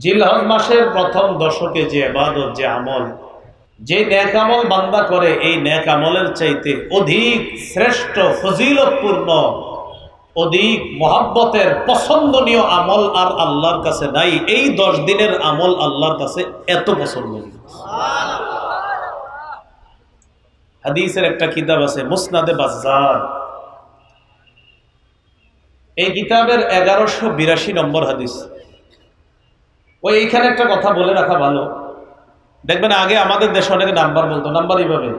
জিলহজ মাসের প্রথম দশকে যে ইবাদত, যে আমল, যে নেক আমল বান্দা করে, এই নেক আমলের চাইতে অধিক শ্রেষ্ঠ, ফজিলতপূর্ণ, অধিক মহব্বতের, পছন্দনীয় আমল আর আল্লাহর কাছে নাই। এই 10 দিনের আমল আল্লাহর কাছে এত পছন্দনীয়। হাদিসের একটা কিতাব আছে মুসনাদে বাজ্জার, এই কিতাবের 1182 নম্বর হাদিস। এইখানে একটা কথা বলে রাখা ভালো, দেখবেন আগে আমাদের দেশে অনেকে নাম্বার বলতো, নাম্বার এইভাবে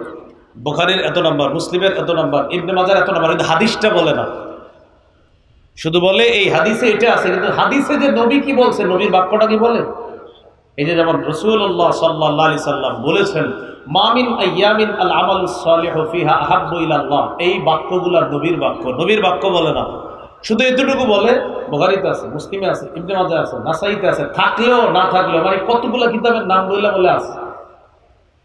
বুখারীর এত নাম্বার, মুসলিমের এত নাম্বার, ইবনে মাজার এত নাম্বার, কিন্তু হাদিসটা বলে না, শুধু বলে এই হাদিসে এটা আছে, কিন্তু হাদিসে যে নবী কি বলছে, নবীর বাক্যটা কি বলে। এই যে যেমন রাসূলুল্লাহ সাল্লাল্লাহু আলাইহি সাল্লাম বলেছেন, মা মিন আইয়ামিন আল আমালুস সালিহু ফিহা আহাব্বু ইলাল্লাহ, এই বাক্যগুলো নবীর বাক্য, নবীর বাক্য বলে না, শুধু এতটুকু বলে বুখারীতে আছে, মুসলিমে আছে, ইবনে মাজাহ আছে, নাসাইতে আছে, থাকলেও না থাকলেও, মানে কতগুলো কিতাবের নাম বইলা বলে আছে,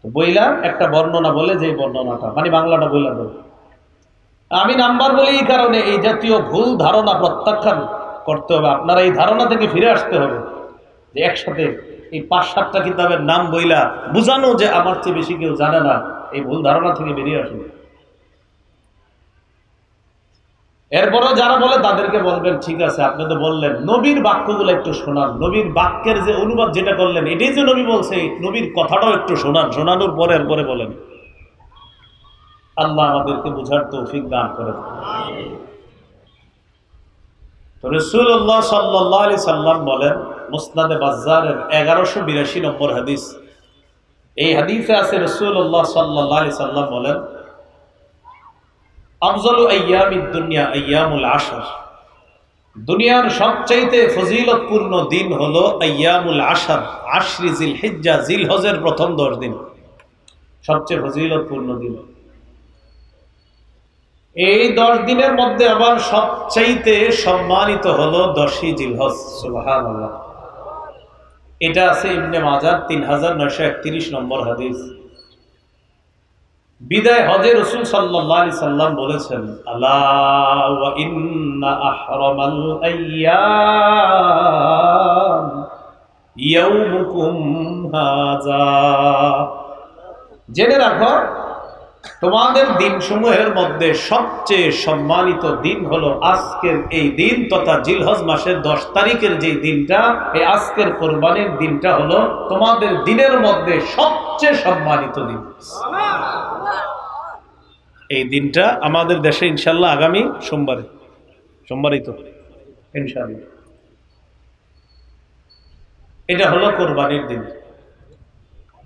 তো বইলা একটা বর্ণনা বলে, যে বর্ণনাটা মানে বাংলাটা বইলা বলে। আমি নাম্বার বলি এই কারণে, এই জাতীয় ভুল ধারণা প্রত্যাখ্যান করতে হবে, আপনারা এই ধারণা থেকে ফিরে আসতে হবে, যে একসাথে এই 5-7টা কিতাবের নাম বইলা বুঝানো যে আমার চেয়ে বেশি কেউ জানে না, এই ভুল ধারণা থেকে বেরিয়ে আসবে। এরপরও যারা বলে তাদেরকে বলবেন, ঠিক আছে আপনি তো বললেন, নবীর বাক্যগুলো একটু শোনান, নবীর বাক্যের যে অনুবাদ যেটা করলেন, এটাই যে নবী বলছে, নবীর কথাটাও একটু শোনান, শোনানোর পরে এরপরে বলেন। আল্লাহ আমাদেরকে বুঝার তৌফিক দান করেন। তো রাসূলুল্লাহ সাল্লাল্লাহু আলাইহি সাল্লাম বলেন, মুসনাদে বাজ্জারের 1182 নম্বর হাদিস, এই হাদিসে আছে রাসূলুল্লাহ সাল্লাল্লাহু আলাইহি সাল্লাম বলেন, আফজালু আইয়ামিদ দুনিয়া আইয়ামুল আশর, দুনিয়ার সবচাইতে ফজিলতপূর্ণ দিন হলো আইয়ামুল আশর, আশরি জিলহিজ্জা, জিলহজের প্রথম 10 দিন সবচেয়ে ফজিলতপূর্ণ দিন। এই 10 দিনের মধ্যে আবার সবচাইতে সম্মানিত হলো 10ই জিলহজ। সুবহানাল্লাহ। এটা আছে ইবনে মাজাহ 3931 নম্বর হাদিস। বিদায় হজে রাসূল সাল্লাল্লাহু আলাইহি সাল্লাম বলেছেন, আলা ওয়া ইন্না আহরামাল আইয়াম ইয়াউমুকুম হাযা, জেনে রাখো তোমাদের দিনসমূহের মধ্যে সবচেয়ে সম্মানিত দিন হলো আজকের এই দিন, তথা জিলহজ মাসের 10 তারিখের যে দিনটা, এই আজকের কোরবানির দিনটা হলো তোমাদের দিনের মধ্যে সবচেয়ে সম্মানিত দিন। এই দিনটা আমাদের দেশে ইনশাল্লাহ আগামী সোমবারই তো ইনশাল্লাহ, এটা হলো কোরবানির দিন।